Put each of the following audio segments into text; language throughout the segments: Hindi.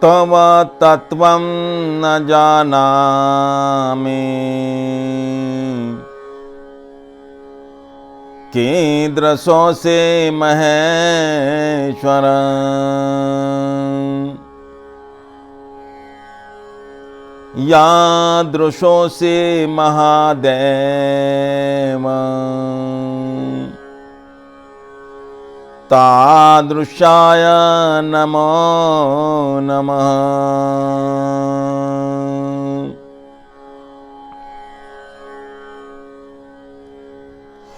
तव तत्त्वं न जानामि, कीदृशोऽसि महेश्वर। यादृशोऽसि महादेव, तादृशाय नमो नमः।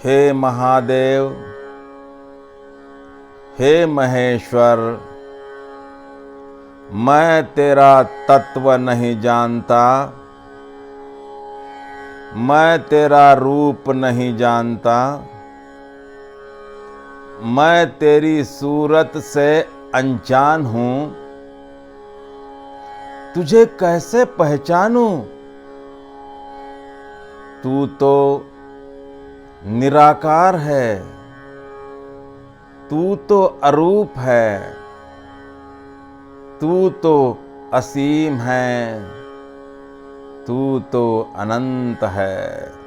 हे महादेव, हे महेश्वर, मैं तेरा तत्व नहीं जानता, मैं तेरा रूप नहीं जानता, मैं तेरी सूरत से अनजान हूँ, तुझे कैसे पहचानूं? तू तो निराकार है, तू तो अरूप है, तू तो असीम है, तू तो अनंत है।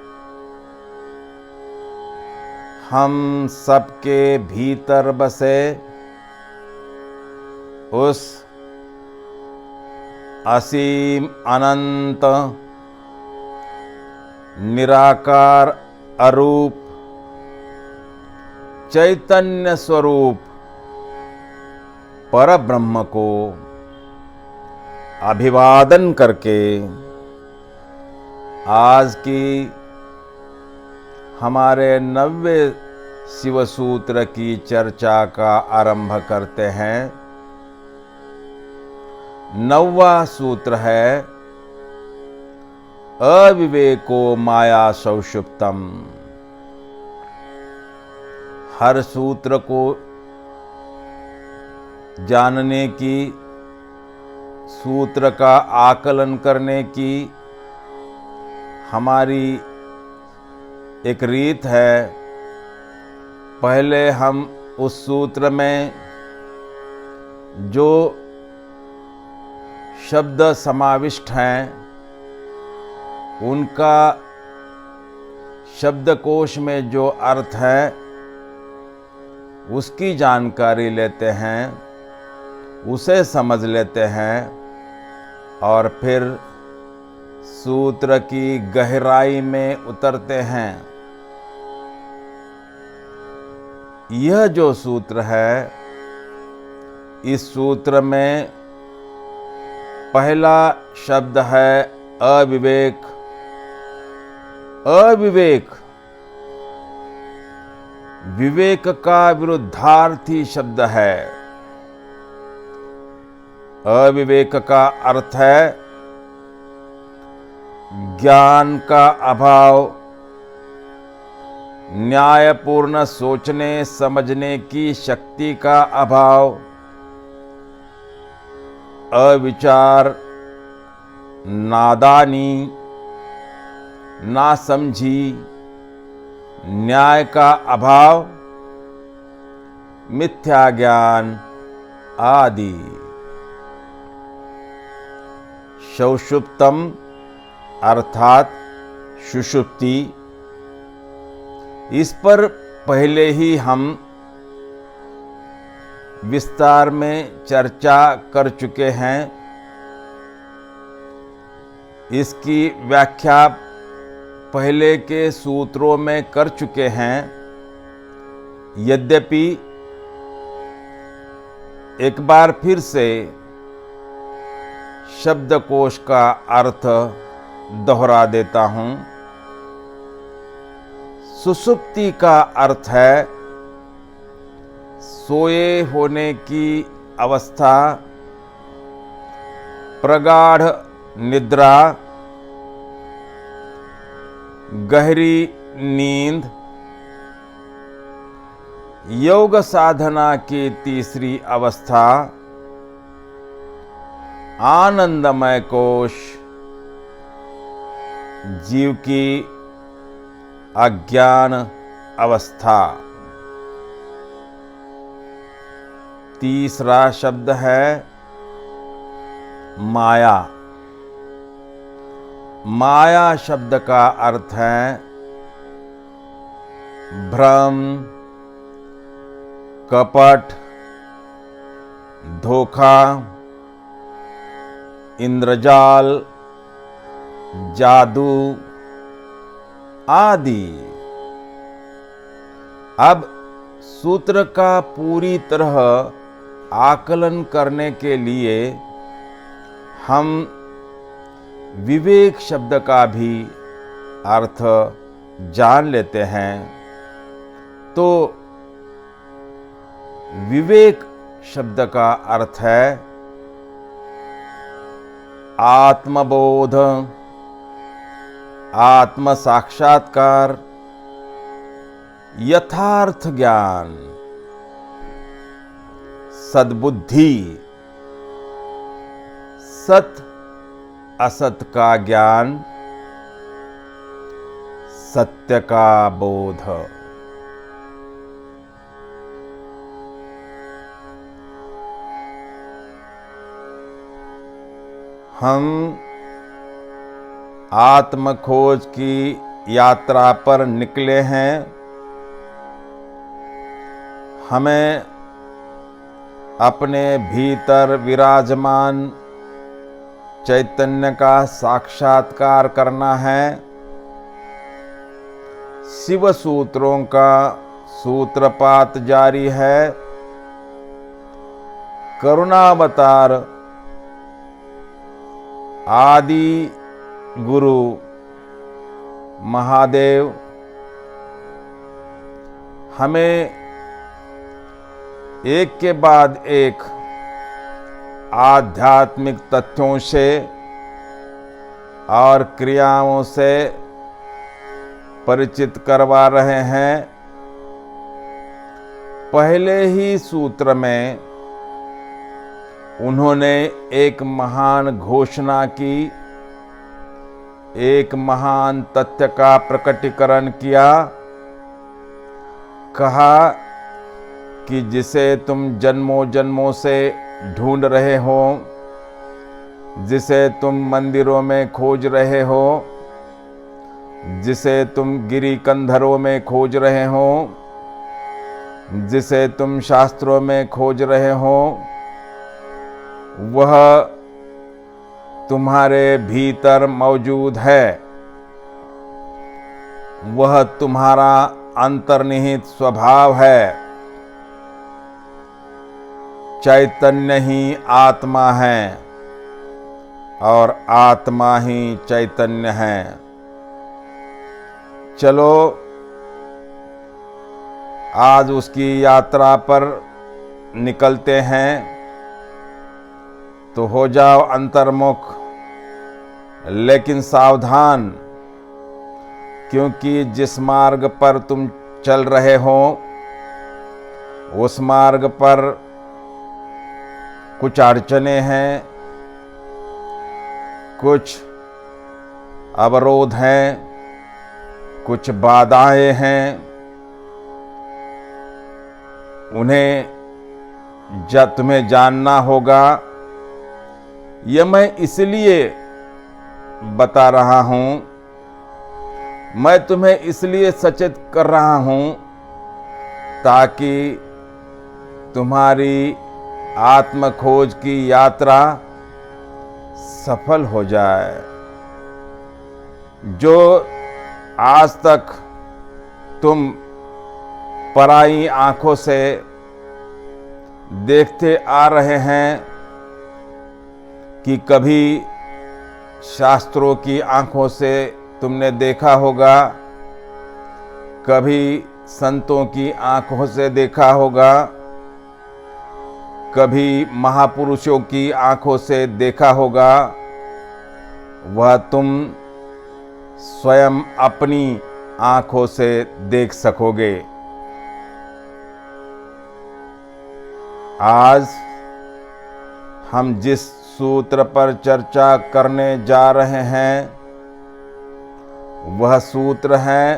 हम सबके भीतर बसे उस असीम अनंत निराकार अरूप चैतन्य स्वरूप परब्रह्म को अभिवादन करके आज की हमारे 90वें शिवसूत्र की चर्चा का आरंभ करते हैं। 9वां सूत्र है अविवेको माया सौषुप्तम। हर सूत्र को जानने की, सूत्र का आकलन करने की हमारी एक रीत है। पहले हम उस सूत्र में जो शब्द समाविष्ट हैं उनका शब्दकोश में जो अर्थ है उसकी जानकारी लेते हैं, उसे समझ लेते हैं और फिर सूत्र की गहराई में उतरते हैं। यह जो सूत्र है, इस सूत्र में पहला शब्द है अविवेक। अविवेक विवेक का विरुद्धार्थी शब्द है। अविवेक का अर्थ है ज्ञान का अभाव, न्यायपूर्ण सोचने समझने की शक्ति का अभाव, अविचार, नादानी, नासमझी, न्याय का अभाव, मिथ्या ज्ञान आदि। सौषुप्तम अर्थात सुषुप्ति, इस पर पहले ही हम विस्तार में चर्चा कर चुके हैं। इसकी व्याख्या पहले के सूत्रों में कर चुके हैं। यद्यपि एक बार फिर से शब्दकोश का अर्थ दोहरा देता हूं। सुषुप्ति का अर्थ है सोए होने की अवस्था, प्रगाढ़ निद्रा, गहरी नींद। योग साधना की तीसरी अवस्था आनंदमय कोश, जीव की अज्ञान अवस्था। तीसरा शब्द है माया। माया शब्द का अर्थ है भ्रम, कपट, धोखा, इंद्रजाल, जादू आदि। अब सूत्र का पूरी तरह आकलन करने के लिए हम विवेक शब्द का भी अर्थ जान लेते हैं। तो विवेक शब्द का अर्थ है आत्मबोध, आत्म साक्षात्कार, यथार्थ ज्ञान, सद्बुद्धि, सत असत का ज्ञान, सत्य का बोध। हम आत्मखोज की यात्रा पर निकले हैं। हमें अपने भीतर विराजमान चैतन्य का साक्षात्कार करना है। शिव सूत्रों का सूत्रपात जारी है। करुणावतार आदि गुरु महादेव हमें एक के बाद एक आध्यात्मिक तथ्यों से और क्रियाओं से परिचित करवा रहे हैं। पहले ही सूत्र में उन्होंने एक महान घोषणा की, एक महान तथ्य का प्रकटीकरण किया। कहा कि जिसे तुम जन्मों जन्मों से ढूंढ रहे हो, जिसे तुम मंदिरों में खोज रहे हो, जिसे तुम गिरी कंधरों में खोज रहे हो, जिसे तुम शास्त्रों में खोज रहे हो, वह तुम्हारे भीतर मौजूद है। वह तुम्हारा अंतर्निहित स्वभाव है। चैतन्य ही आत्मा है और आत्मा ही चैतन्य है। चलो आज उसकी यात्रा पर निकलते हैं। तो हो जाओ अंतर्मुख, लेकिन सावधान, क्योंकि जिस मार्ग पर तुम चल रहे हो उस मार्ग पर कुछ अड़चनें हैं, कुछ अवरोध हैं, कुछ बाधाएं हैं। उन्हें तुम्हें जानना होगा। यह मैं इसलिए बता रहा हूं, मैं तुम्हें इसलिए सचेत कर रहा हूं ताकि तुम्हारी आत्मखोज की यात्रा सफल हो जाए। जो आज तक तुम पराई आंखों से देखते आ रहे हैं कि कभी शास्त्रों की आंखों से तुमने देखा होगा, कभी संतों की आंखों से देखा होगा, कभी महापुरुषों की आंखों से देखा होगा, वह तुम स्वयं अपनी आंखों से देख सकोगे। आज हम जिस सूत्र पर चर्चा करने जा रहे हैं वह सूत्र है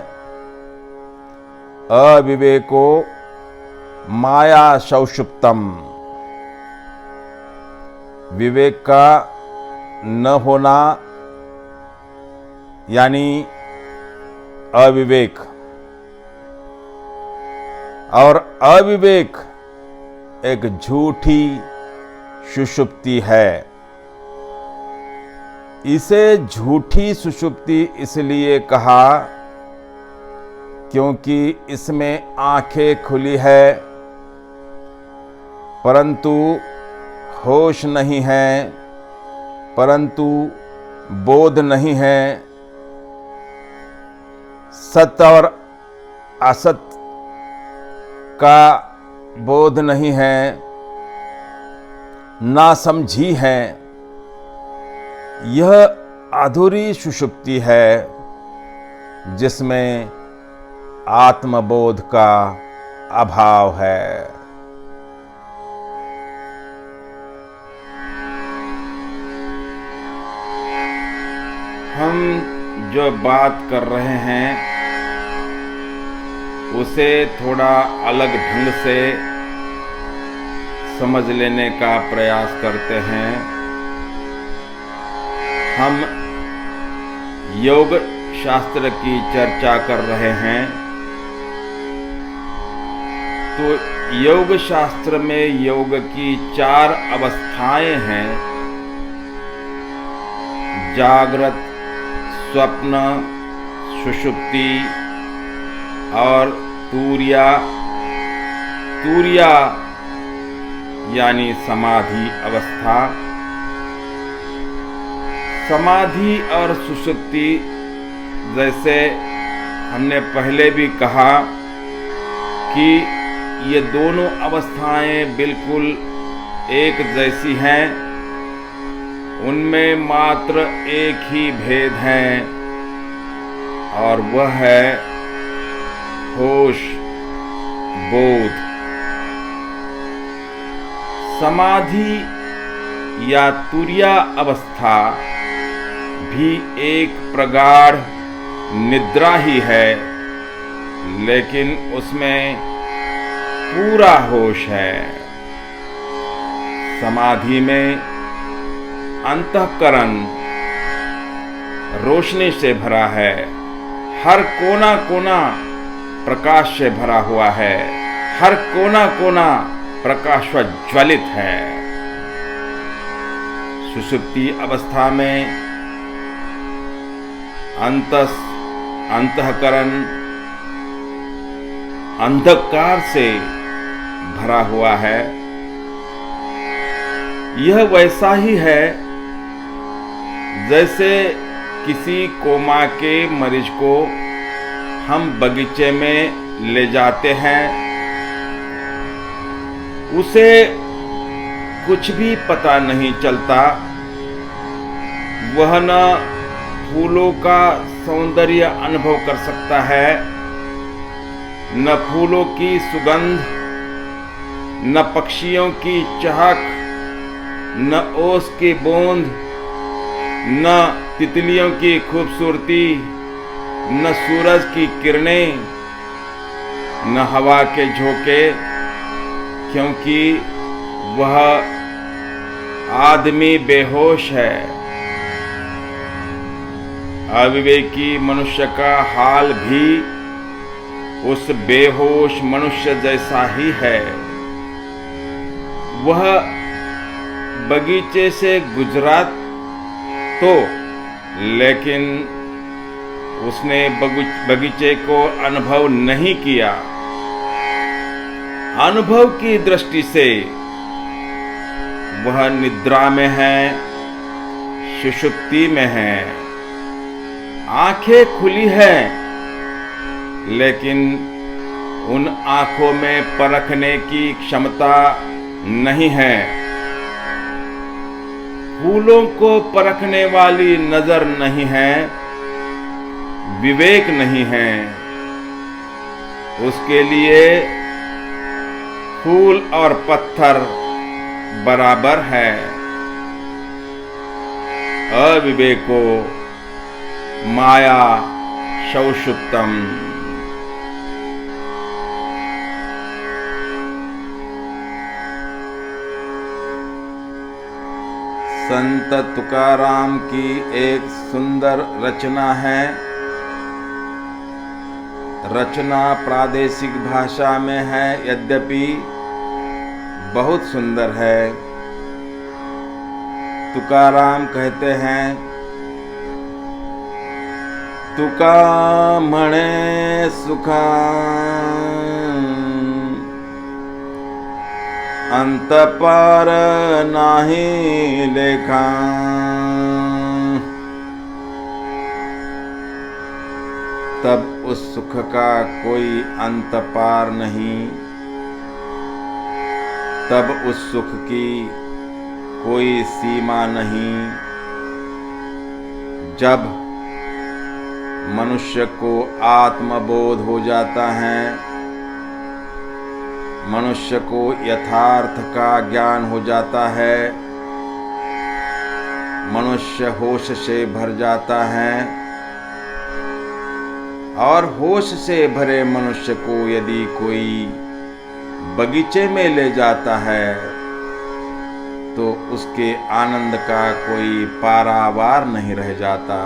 अविवेको माया सौषुप्तम। विवेक का न होना यानी अविवेक, और अविवेक एक झूठी सुषुप्ति है। इसे झूठी सुषुप्ति इसलिए कहा क्योंकि इसमें आंखें खुली है परंतु होश नहीं है, परंतु बोध नहीं है। सत्य और असत का बोध नहीं है, नासमझी है। यह अधूरी सुषुप्ति है जिसमें आत्मबोध का अभाव है। हम जो बात कर रहे हैं उसे थोड़ा अलग ढंग से समझ लेने का प्रयास करते हैं। हम योग शास्त्र की चर्चा कर रहे हैं, तो योग शास्त्र में योग की 4 अवस्थाएं हैं: जागृत, स्वप्न, सुषुप्ति और तुर्या। तुर्या यानी समाधि अवस्था। समाधि और सुषुप्ति, जैसे हमने पहले भी कहा कि ये दोनों अवस्थाएं बिल्कुल एक जैसी हैं, उनमें मात्र एक ही भेद है और वह है होश, बोध। समाधि या तुर्या अवस्था भी एक प्रगाढ़ निद्रा ही है, लेकिन उसमें पूरा होश है। समाधि में अंतःकरण रोशनी से भरा है, हर कोना कोना प्रकाश से भरा हुआ है, हर कोना कोना प्रकाशोज्वलित है। सुषुप्ति अवस्था में अंतःकरण अंधकार से भरा हुआ है। यह वैसा ही है जैसे किसी कोमा के मरीज को हम बगीचे में ले जाते हैं, उसे कुछ भी पता नहीं चलता। वह न फूलों का सौंदर्य अनुभव कर सकता है, न फूलों की सुगंध, न पक्षियों की चहक, न ओस की बूंद, न तितलियों की खूबसूरती, न सूरज की किरणें, न हवा के झोंके, क्योंकि वह आदमी बेहोश है। अविवेकी मनुष्य का हाल भी उस बेहोश मनुष्य जैसा ही है। वह बगीचे से गुजरा तो, लेकिन उसने बगीचे को अनुभव नहीं किया। अनुभव की दृष्टि से वह निद्रा में है, सुषुप्ति में है। आंखें खुली हैं, लेकिन उन आंखों में परखने की क्षमता नहीं है। फूलों को परखने वाली नजर नहीं है, विवेक नहीं है। उसके लिए फूल और पत्थर बराबर है। अविवेको माया सौषुप्तम। संत तुकाराम की एक सुंदर रचना है। रचना प्रादेशिक भाषा में है, यद्यपि बहुत सुंदर है। तुकाराम कहते हैं, तुका म्हणे सुखा अंत पार नाही लेखा। तब उस सुख का कोई अंत पार नहीं, तब उस सुख की कोई सीमा नहीं। जब मनुष्य को आत्मबोध हो जाता है, मनुष्य को यथार्थ का ज्ञान हो जाता है, मनुष्य होश से भर जाता है, और होश से भरे मनुष्य को यदि कोई बगीचे में ले जाता है तो उसके आनंद का कोई पारावार नहीं रह जाता।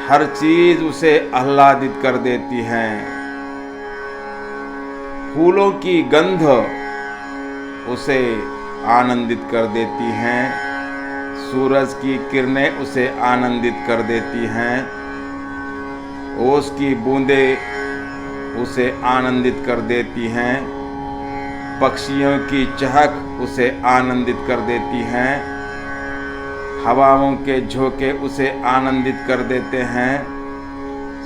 हर चीज उसे आह्लादित कर देती है। फूलों की गंध उसे आनंदित कर देती हैं, सूरज की किरणें उसे आनंदित कर देती हैं, ओस की बूंदें उसे आनंदित कर देती हैं, पक्षियों की चहक उसे आनंदित कर देती हैं, हवाओं के झोंके उसे आनंदित कर देते हैं,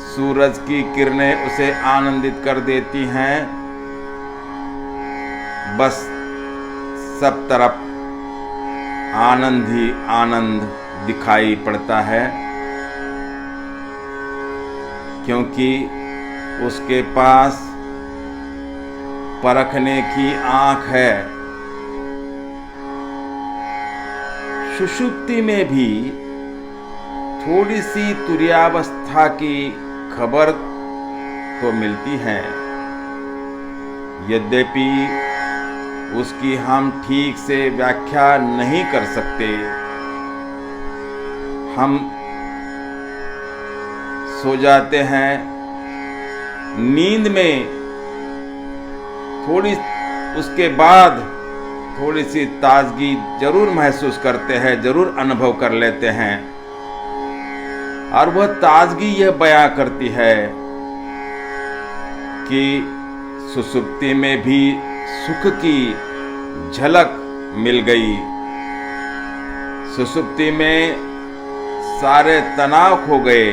सूरज की किरणें उसे आनंदित कर देती हैं। बस सब तरफ आनंद ही आनंद दिखाई पड़ता है, क्योंकि उसके पास परखने की आंख है। सुषुप्ति में भी थोड़ी सी तुर्यावस्था की खबर तो मिलती है, यद्यपि उसकी हम ठीक से व्याख्या नहीं कर सकते। हम सो जाते हैं, नींद में उसके बाद थोड़ी सी ताजगी जरूर महसूस करते हैं, जरूर अनुभव कर लेते हैं, और वह ताजगी यह बयां करती है कि सुषुप्ति में भी सुख की झलक मिल गई। सुषुप्ति में सारे तनाव खो गए।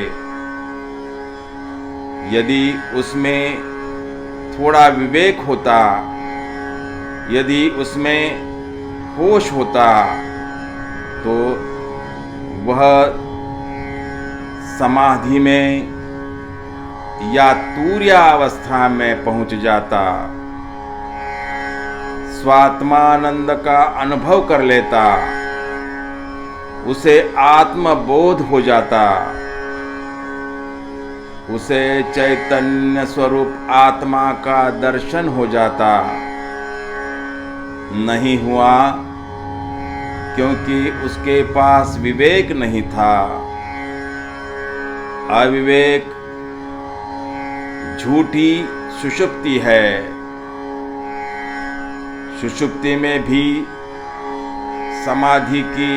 यदि उसमें थोड़ा विवेक होता, यदि उसमें होश होता, तो वह समाधि में या तुर्यावस्था में पहुंच जाता, स्वात्मानंद का अनुभव कर लेता, उसे आत्मबोध हो जाता, उसे चैतन्य स्वरूप आत्मा का दर्शन हो जाता। नहीं हुआ क्योंकि उसके पास विवेक नहीं था। अविवेक झूठी सुषुप्ति है। सुषुप्ति में भी समाधि की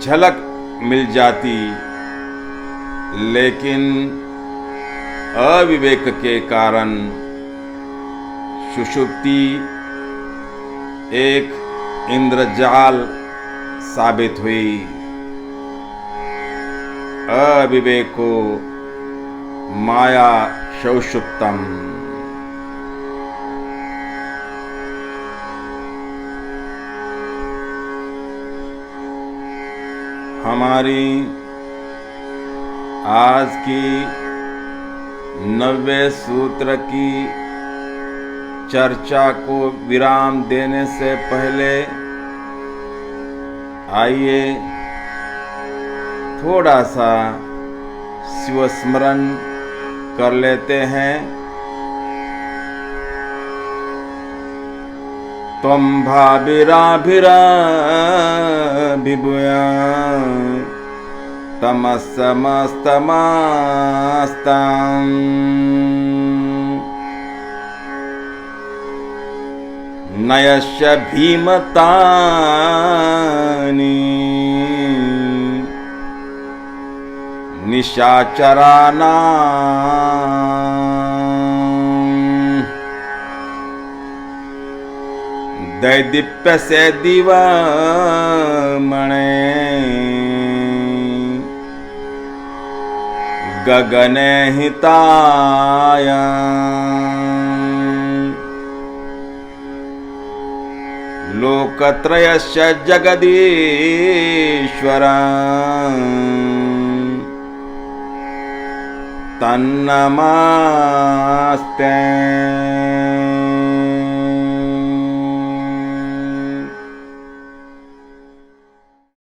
झलक मिल जाती, लेकिन अविवेक के कारण सुषुप्ति एक इंद्रजाल साबित हुई। अविवेको माया सौषुप्तम। हमारी आज की 90वें सूत्र की चर्चा को विराम देने से पहले आइए थोड़ा सा शिव स्मरण कर लेते हैं। त्वं भाविराभिराभिभूया तमस्समस्तमास्ताम् नयस्य भीमतानि निशाचराणाम् दैदीप्यसे दिवमणे गगने हिताय लोकत्रयस्य जगदीश्वर तन्नमस्ते।